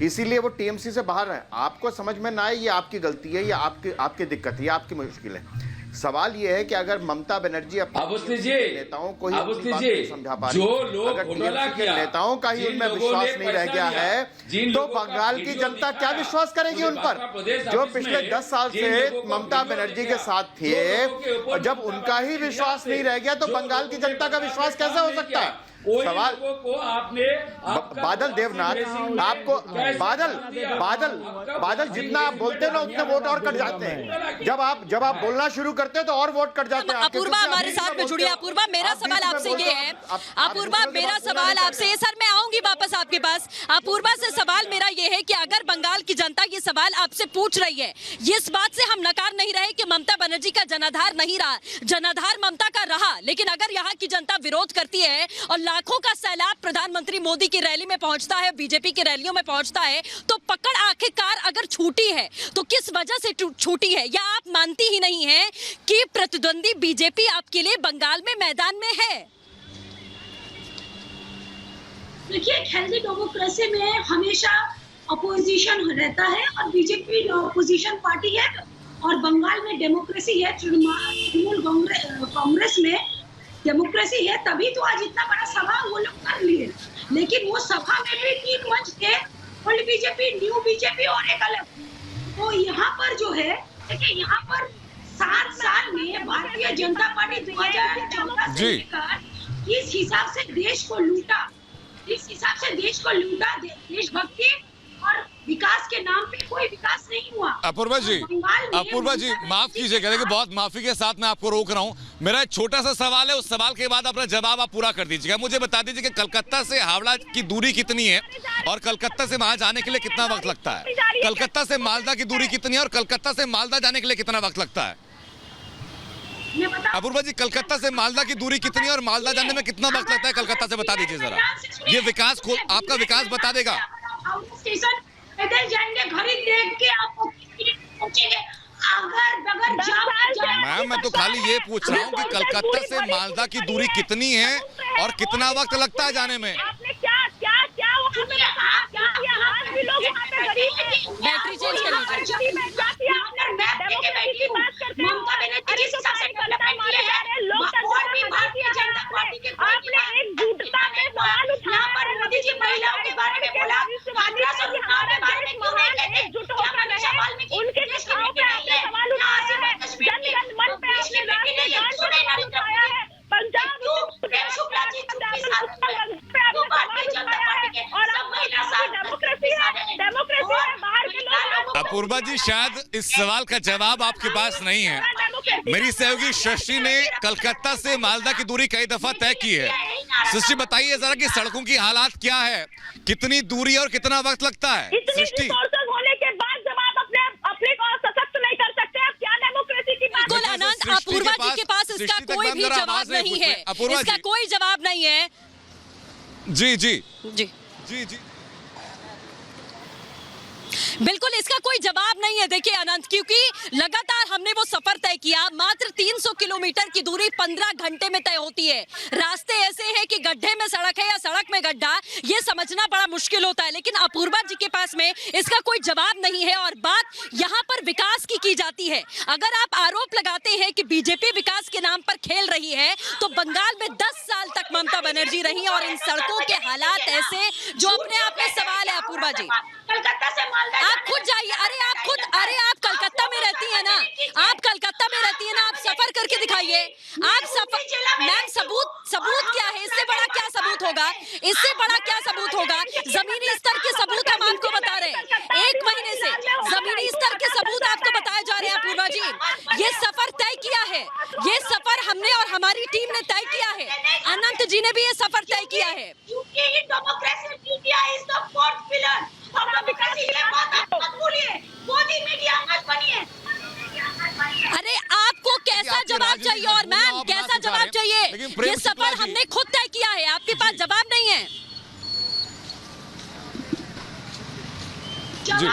[SPEAKER 12] इसीलिए वो टीएमसी से बाहर है। आपको समझ में ना आए ये आपकी गलती है, ये आपकी दिक्कत है, ये आपकी मुश्किल है। सवाल ये है कि अगर ममता बनर्जी अपने नेताओं को ही अपनी बात नहीं समझा पा रही, अगर टीएमसी के नेताओं का ही उनमें विश्वास नहीं रह गया है, तो बंगाल की जनता क्या विश्वास करेगी उन पर, जो पिछले 10 साल से ममता बनर्जी के साथ थे। जब उनका ही विश्वास नहीं रह गया तो बंगाल की जनता का विश्वास कैसे हो सकता है? सवाल बादल देवनाथ, आपको बादल जितना आप बोलते हैं ना उतने वोट और कट जाते हैं। जब आप बोलना शुरू करते हैं तो और वोट कट जाते हैं।
[SPEAKER 8] अपूर्वा हमारे साथ में जुड़ी। अपूर्वा, मेरा सवाल आपसे ये है, अपूर्वा मेरा सवाल आपसे, सर मैं आऊंगी वापस आपके पास। अपूर्वा से सवाल मेरा ये है कि अगर बंगाल की जनता ये सवाल आपसे पूछ रही है, ये इस बात से हम नकार नहीं रहे कि ममता बनर्जी का जनाधार नहीं रहा, जनाधार ममता का रहा, लेकिन अगर यहाँ की जनता विरोध करती है और लाखों का सैलाब प्रधानमंत्री मोदी की रैली में पहुंचता है, बीजेपी की रैलियों में पहुंचता है, तो पकड़ आखिरकार अगर छूटी है तो किस वजह से छूटी है? या आप मानती ही नहीं है कि प्रतिद्वंदी बीजेपी आपके लिए बंगाल में मैदान में है?
[SPEAKER 14] देखिए, हेल्दी डेमोक्रेसी में हमेशा अपोजिशन रहता है और बीजेपी अपोजिशन पार्टी है और बंगाल में डेमोक्रेसी है। तृणमूल कांग्रेस में डेमोक्रेसी है, तभी तो आज इतना बड़ा सभा वो लोग कर लिए। लेकिन वो सभा में भी 3 मंच थे, ओल्ड बीजेपी, न्यू बीजेपी और एक अलग। तो यहाँ पर जो है, देखिए यहाँ पर 7 साल में भारतीय जनता पार्टी 2014 से लेकर इस हिसाब से देश को लूटा, देशभक्ति और विकास के नाम पे कोई विकास नहीं हुआ।
[SPEAKER 1] अपूर्वा जी माफ कीजिएगा, देखिए बहुत माफी के साथ मैं आपको रोक रहा हूँ। मेरा एक छोटा सा सवाल है, उस सवाल के बाद अपना जवाब आप पूरा कर दीजिएगा। मुझे बता दीजिए कि कलकत्ता से हावड़ा की दूरी कितनी है और कलकत्ता से वहां जाने के लिए कितना वक्त लगता है? कलकत्ता से मालदा की दूरी कितनी है और कलकत्ता से मालदा जाने के लिए कितना वक्त लगता है? अपूर्वा जी, कलकत्ता से मालदा की दूरी कितनी है और मालदा जाने में कितना वक्त लगता है? कलकत्ता से बता दीजिए जरा, ये विकास आपका विकास बता देगा।
[SPEAKER 14] पैदल जाएंगे, खरीद देख के आपको पहुंचेंगे।
[SPEAKER 1] मैम मैं तो खाली ये पूछ रहा हूँ कि कलकत्ता से मालदा की दूरी कितनी है और कितना वक्त लगता है जाने में?
[SPEAKER 7] आपने क्या गरीब है,
[SPEAKER 8] बैटरी चेंज कर लीजिए।
[SPEAKER 7] गरीब है, जाति है, डेमोक्रेसी की बात करते हैं। अरे तो सारी जनता मारे जा रहे हैं, लोकतंत्र की भारतीय जनता पार्टी के आपने एक झूठता पे सवाल उठाया पर मोदी जी महिलाओं के बारे में बोला, 1500 रुपए के बारे में क्यों नहीं कहते? एकजुट होकर रहे, उनके खिलाफ पे आपने सवाल उठाया है, जन गण मन पे आपने राष्ट्रीय गान पे सवाल उठाया है, पंजाब शुक्ला जी डेमोक्रेसी है, बाहर के लोग।
[SPEAKER 1] अपूर्वा जी, शायद इस सवाल का जवाब आपके पास नहीं है। मेरी सहयोगी शशि ने कलकत्ता से मालदा की दूरी कई दफा तय की है। सृष्टि, बताइए जरा कि सड़कों की हालात क्या है, कितनी दूरी और कितना वक्त लगता है? सृष्टि,
[SPEAKER 7] होने के बाद जब आप अपने को सशक्त नहीं कर सकते, आप क्या डेमोक्रेसी की बात?
[SPEAKER 8] बिल्कुल अनंत, अपूर्वा जी के पास इसका कोई भी जवाब नहीं है, इसका कोई जवाब नहीं है।
[SPEAKER 1] जी जी
[SPEAKER 8] जी
[SPEAKER 1] जी जी
[SPEAKER 8] बिल्कुल इसका कोई जवाब नहीं है। देखिए अनंत, क्योंकि लगातार हमने वो सफर तय किया, मात्र 300 किलोमीटर की दूरी 15 घंटे में तय होती है। रास्ते ऐसे हैं कि गड्ढे में सड़क है या सड़क में गड्ढा, ये समझना बड़ा मुश्किल होता है। लेकिन अपूर्वा जी के पास में इसका कोई जवाब नहीं है और बात यहाँ पर विकास की जाती है। अगर आप आरोप लगाते हैं कि बीजेपी विकास के नाम पर खेल रही है, तो बंगाल में 10 साल तक ममता बनर्जी रही और इन सड़कों के हालात ऐसे जो अपने आप में सवाल है। अपूर्वा जी,
[SPEAKER 7] कलकत्ता से मालदा
[SPEAKER 8] आप खुद जाइए। अरे आप कलकत्ता में रहती है ना, आप कलकत्ता में रहती है ना, आप सफर करके दिखाइए। आप सफर, मैम सबूत क्या है? इससे बड़ा क्या सबूत होगा? इससे बड़ा क्या सबूत होगा? जमीनी स्तर के सबूत हम आपको बता रहे हैं, 1 महीने से जमीनी स्तर के सबूत आपको बताए जा रहे हैं। अपूर्वा जी, ये सफर तय किया है, ये सफर हमने और हमारी टीम ने तय किया है। अनंत जी ने भी ये सफर तय किया है। अरे आपको कैसा जवाब चाहिए और मैम कैसा जवाब चाहिए? ये सफर हमने खुद तय किया है, आपके पास जवाब नहीं है।
[SPEAKER 1] जी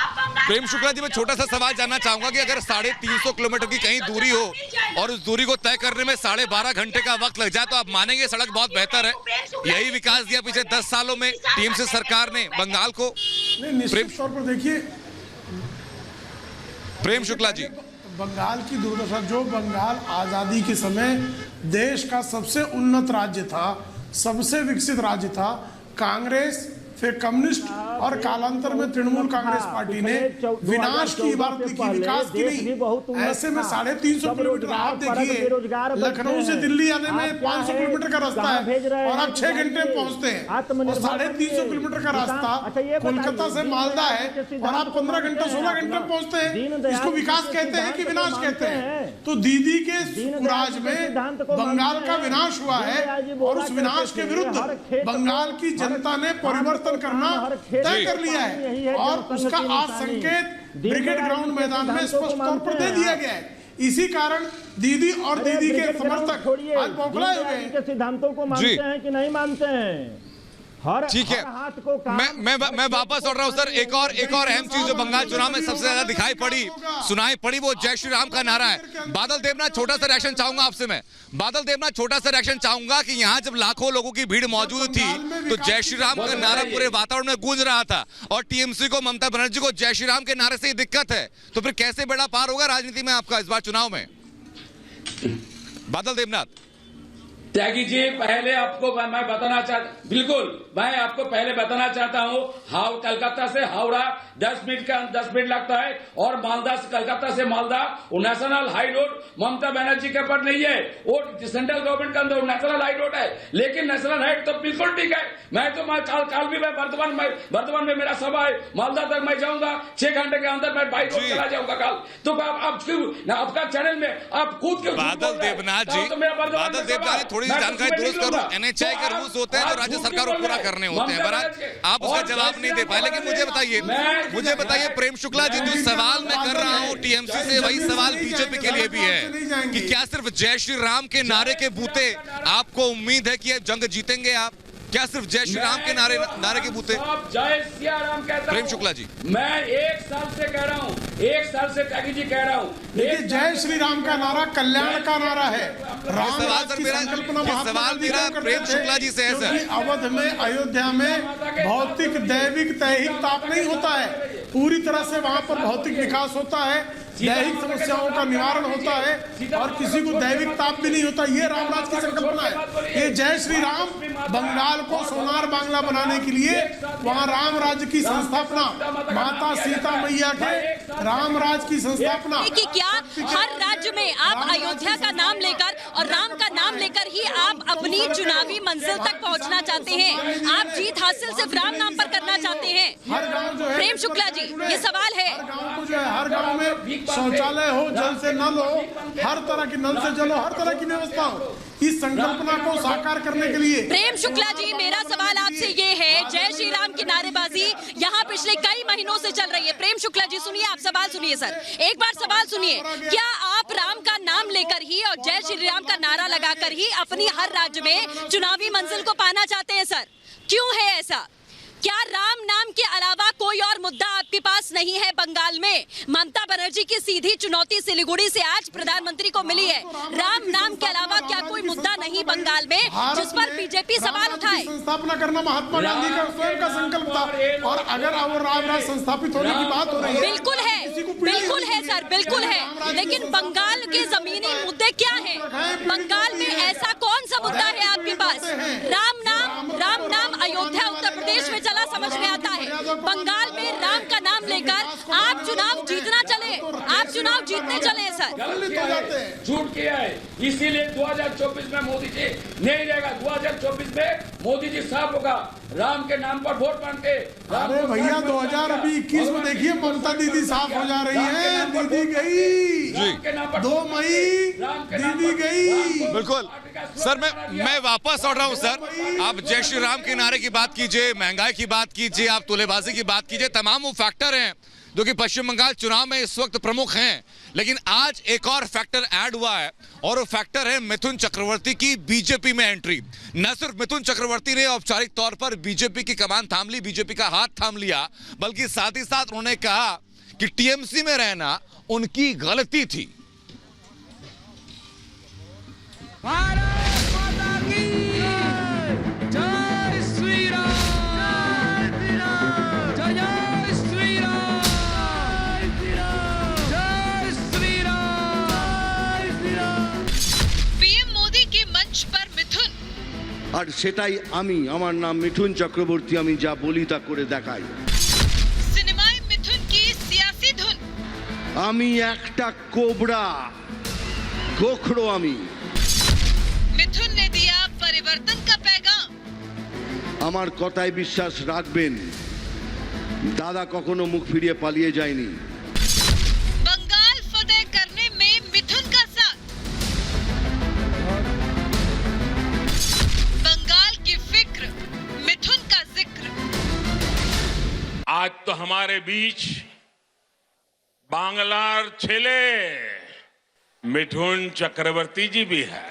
[SPEAKER 1] प्रेम शुक्ला जी, मैं छोटा सा सवाल जानना चाहूंगा कि अगर 350 किलोमीटर की कहीं दूरी हो और उस दूरी को तय करने में 12.5 घंटे का वक्त लग जाए, तो आप मानेंगे सड़क बहुत बेहतर है? यही विकास दिया पिछले 10 सालों में टीएमसी सरकार ने बंगाल को।
[SPEAKER 10] निश्चित तौर पर देखिए
[SPEAKER 1] प्रेम शुक्ला जी,
[SPEAKER 10] बंगाल की दुर्दशा, जो बंगाल आजादी के समय देश का सबसे उन्नत राज्य था, सबसे विकसित राज्य था, कांग्रेस फिर कम्युनिस्ट और कालांतर में तृणमूल कांग्रेस पार्टी ने विनाश की इबारत लिखी, विकास की नहीं। ऐसे में 350 किलोमीटर आप देखिए, लखनऊ से दिल्ली आने में 500 किलोमीटर का रास्ता है और आप 6 घंटे में पहुंचते हैं। और 350 किलोमीटर का रास्ता कोलकाता से मालदा है और आप 15 घंटे 16 घंटे में पहुंचते हैं। इसको विकास कहते हैं कि विनाश कहते हैं? तो दीदी के राज में बंगाल का विनाश हुआ है और उस विनाश के विरुद्ध बंगाल की जनता ने परिवर्तन करना तय कर लिया है और उसका आज संकेत ब्रिगेड ग्राउंड मैदान में स्पष्ट तौर पर दे दिया गया है। इसी कारण दीदी और दीदी के समर्थक आज बौखलाए हुए हैं।
[SPEAKER 5] सिद्धांतों को मानते हैं कि नहीं मानते हैं?
[SPEAKER 1] ठीक है, मैं वापस लौट रहा हूं सर। एक और अहम चीज जो बंगाल चुनाव में सबसे ज्यादा दिखाई पड़ी, सुनाई पड़ी, वो जय श्री राम का नारा है। बादल देवनाथ, छोटा सा रिएक्शन चाहूंगा आपसे मैं। बादल देवनाथ, छोटा सा रिएक्शन चाहूंगा कि यहाँ जब लाखों लोगों की भीड़ मौजूद थी तो जय श्री राम का नारा पूरे वातावरण में गूंज रहा था और टीएमसी को, ममता बनर्जी को जय श्री राम के नारे से ही दिक्कत है, तो फिर कैसे बेड़ा पार होगा राजनीति में आपका इस बार चुनाव में? बादल देवनाथ।
[SPEAKER 11] त्यागी जी, पहले आपको मैं बताना चाहता, बिल्कुल मैं आपको पहले बताना चाहता हूँ, कलकत्ता से हावड़ा 10 मिनट लगता है और मालदा से, कलकत्ता से मालदा वो national high road Mamata Banerjee के पर नहीं है, वो सेंट्रल गवर्नमेंट का अंदर नेशनल हाई रोड है। लेकिन नेशनल हाई तो बिल्कुल ठीक है। मैं तो काल भी मैं वर्तमान में मेरा सभा है, मालदा तक मैं जाऊंगा, 6 घंटे के अंदर मैं बाइक रोड चला जाऊंगा कल। तो आप क्यों आपका चैनल में आप खुद के
[SPEAKER 1] बादल देवनाथ जी, बादल देवनाथ जी, थोड़ी सी जानकारी दुरुस्त करूं। एनएचआई के रूल्स होते हैं जो राज्य सरकार को पूरा करने होते हैं, बहरहाल आप उसका जवाब नहीं दे पाए। लेकिन मुझे बताइए प्रेम शुक्ला जी, जो सवाल मैं कर रहा हूं टीएमसी से, वही सवाल बीजेपी के लिए भी है कि क्या सिर्फ जय श्री राम के नारे के बूते आपको उम्मीद है कि जंग जीतेंगे आप? क्या सिर्फ जय श्री राम के नारे के बूते?
[SPEAKER 11] जय सिया राम कहता हूं।
[SPEAKER 1] प्रेम शुक्ला जी,
[SPEAKER 11] मैं 1 साल से कह रहा हूं, 1 साल से त्यागी जी कह रहा हूं,
[SPEAKER 10] देखिए जय श्री राम का नारा कल्याण का नारा है। राम की संकल्पना
[SPEAKER 1] सवाल मेरा प्रेम शुक्ला जी से है सर।
[SPEAKER 10] अवध में, अयोध्या में भौतिक दैविक दैहिक ताप नहीं होता है, पूरी तरह से वहां पर भौतिक विकास होता है, दैहिक समस्याओं का निवारण होता है और किसी को दैविक ताप भी नहीं होता। ये रामराज की संकल्पना है। ये जय श्री राम बंगाल को सोनार बांग्ला बनाने के लिए वहाँ राम राज्य की संस्थापना, माता सीता मैया के राम राज की संस्थापना।
[SPEAKER 8] कि क्या हर राज्य में आप अयोध्या का नाम लेकर और राम का नाम लेकर ही आप अपनी चुनावी मंजिल तक पहुंचना चाहते हैं? आप जीत हासिल सिर्फ राम नाम पर करना चाहते हैं?
[SPEAKER 10] हर गांव जो है,
[SPEAKER 8] प्रेम शुक्ला जी, ये सवाल है।
[SPEAKER 10] हर गांव को जो है, हर गांव में शौचालय हो, जल से नल हो, हर तरह की नल से जल हो, हर तरह की व्यवस्था हो। इस संकल्पना को साकार करने के लिए
[SPEAKER 8] प्रेम शुक्ला जी, मेरा सवाल आपसे ये है, जय श्री राम की नारेबाजी यहाँ पिछले कई महीनों से चल रही है। प्रेम शुक्ला जी सुनिए, आप सवाल सुनिए सर, एक बार सवाल सुनिए। क्या आप राम का नाम लेकर ही और जय श्री राम का नारा लगाकर ही अपनी हर राज्य में चुनावी मंजिल को पाना चाहते हैं सर? क्यों है ऐसा? क्या राम नाम के अलावा कोई और मुद्दा आपके पास नहीं है बंगाल में? ममता बनर्जी की सीधी चुनौती सिलीगुड़ी से आज प्रधानमंत्री को मिली है। राम नाम के अलावा क्या कोई मुद्दा नहीं बंगाल में जिस पर बीजेपी सवाल उठाए?
[SPEAKER 10] संस्थापना करना महात्मा गांधी का स्वयं का संकल्प था और अगर वो राम राज संस्थापित होने की बात हो रही है,
[SPEAKER 8] बिल्कुल है, बिल्कुल है सर, बिल्कुल है। लेकिन बंगाल के जमीनी मुद्दे क्या है? बंगाल में ऐसा कौन सा मुद्दा है आपके पास? राम नाम अयोध्या उत्तर प्रदेश में चला, समझ में आता है। बंगाल में राम का नाम लेकर आप चुनाव जीतना चले, आप चुनाव जीतने चले सर।
[SPEAKER 11] झूठ किया है, इसीलिए 2024 में मोदी जी नहीं रहेगा। 2024 में मोदी जी साफ होगा, राम के नाम पर वोट मांगते।
[SPEAKER 10] अरे भैया 2021 में देखिए ममता दीदी साफ हो जा रही है। दीदी गई 2 मई, दीदी गई।
[SPEAKER 1] बिल्कुल सर, मैं वापस लौट रहा हूं सर। आप जय श्री राम के नारे की बात कीजिए, महंगाई की बात कीजिए, आप तुलेबाजी की बात कीजिए, तमाम वो फैक्टर हैं जो कि पश्चिम बंगाल चुनाव में इस वक्त प्रमुख हैं। लेकिन आज एक और फैक्टर ऐड हुआ है और वो फैक्टर है मिथुन चक्रवर्ती की बीजेपी में एंट्री। न सिर्फ मिथुन चक्रवर्ती ने औपचारिक तौर पर बीजेपी की कमान थाम ली, बीजेपी का हाथ थाम लिया, बल्कि साथ ही साथ उन्होंने कहा कि टीएमसी में रहना उनकी गलती थी।
[SPEAKER 15] আর সেটাই আমি, আমার নাম মিঠুন চক্রবর্তী, আমি যা বলি তা করে দেখাই।
[SPEAKER 2] सिनेमाए मिथुन की सियासी धुन।
[SPEAKER 15] আমি একটা কোবরা, গোখরো আমি।
[SPEAKER 2] मिथुन ने दिया परिवर्तन का पैगाम।
[SPEAKER 15] আমার কথায় বিশ্বাস রাখবেন, দাদা কখনো মুখ ফিরিয়ে পালিয়ে যায়নি।
[SPEAKER 2] बंगाल फतेह करने में मिथुन का साथ। बंगाल की फिक्र, मिथुन का जिक्र।
[SPEAKER 3] आज तो हमारे बीच बांग्लार छेले मिथुन चक्रवर्ती जी भी है।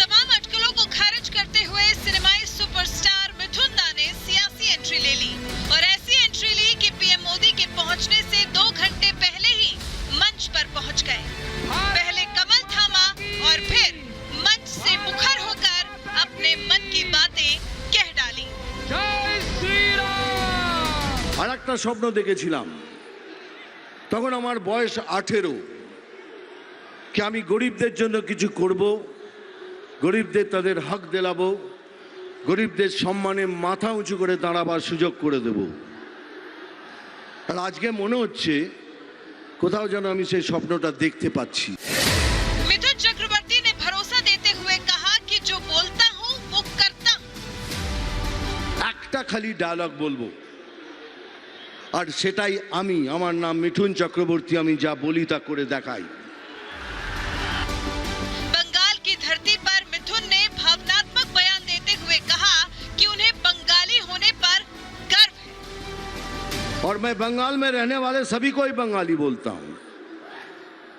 [SPEAKER 2] तमाम अटकलों को खारिज करते हुए सिनेमाई सुपरस्टार मिथुन दा ने सियासी एंट्री ले ली और ऐसी एंट्री ली कि पीएम मोदी के पहुंचने से 2 घंटे पहले ही मंच पर पहुंच गए। पहले कमल थामा और फिर मंच से मुखर होकर अपने मन की बातें कह डाली।
[SPEAKER 15] আর একটা স্বপ্ন দেখেছিলাম, তখন আমার বয়স 18, কি আমি গরিবদের জন্য কিছু করব, গরিবদের তাদের হক দিলাবো, গরিবদের সম্মানে মাথা উঁচু করে দাঁড়াবার সুযোগ করে দেব। আর আজকে মনে হচ্ছে কোথাও যেন আমি সেই স্বপ্নটা দেখতে পাচ্ছি।
[SPEAKER 2] मिथुन चक्रवर्ती ने भरोसा देते हुए कहा कि जो बोलता हूँ वो करता हूँ।
[SPEAKER 15] একটা খালি ডায়লগ বলবো, আর সেটাই আমি, আমার নাম মিঠুন চক্রবর্তী, আমি যা বলি তা করে দেখাই।
[SPEAKER 2] बंगाल की धरती पर मिथुन ने भावनात्मक बयान देते हुए कहा कि उन्हें बंगाली होने पर गर्व है।
[SPEAKER 15] और मैं बंगाल में रहने वाले सभी को ही बंगाली बोलता हूँ,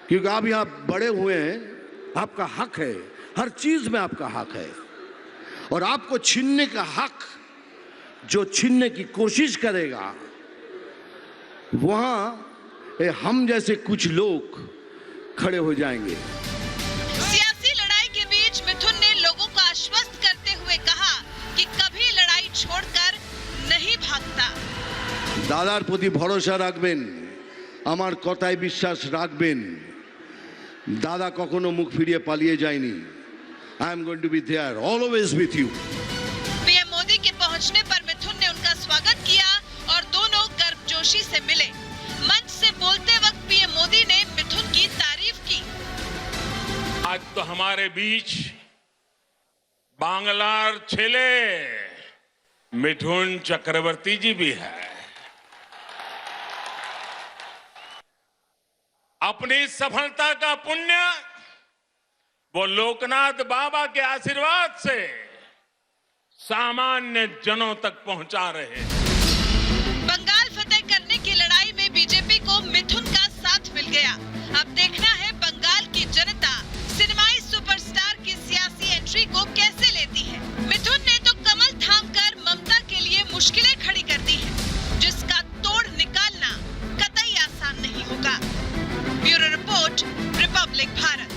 [SPEAKER 15] क्योंकि आप यहाँ बड़े हुए हैं, आपका हक है, हर चीज में आपका हक है। और आपको छीनने का हक जो छीनने की कोशिश करेगा, वहां हम जैसे कुछ लोग खड़े हो जाएंगे।
[SPEAKER 2] सियासी लड़ाई के बीच मिथुन ने लोगों को आश्वस्त करते हुए कहा कि कभी लड़ाई छोड़कर नहीं भागता।
[SPEAKER 15] দাদার প্রতি ভরসা রাখবেন, আমার কথায় বিশ্বাস রাখবেন। দাদা কখনো মুখ ফিরিয়ে পালিয়ে যায়নি। I am going to be there always with you.
[SPEAKER 2] PM Modi के पहुंचने पर मिथुन ने उनका स्वागत किया और दोनों गर्मजोशी से मिले। मंच से बोलते वक्त पीएम मोदी ने मिथुन की तारीफ की।
[SPEAKER 3] आज तो हमारे बीच बांग्लार छेले मिथुन चक्रवर्ती जी भी है। अपनी सफलता का पुण्य वो लोकनाथ बाबा के आशीर्वाद से सामान्य जनों तक पहुंचा रहे हैं।
[SPEAKER 2] बंगाल फतेह करने की लड़ाई में बीजेपी को मिथुन का साथ मिल गया। अब देखना है बंगाल की जनता सिनेमाई सुपरस्टार की सियासी एंट्री को कैसे लेती है। मिथुन ने तो कमल थामकर ममता के लिए मुश्किलें खड़ी कर दी हैं, जिसका तोड़ निकालना कतई आसान नहीं होगा। Bureau report, Republic Bharat.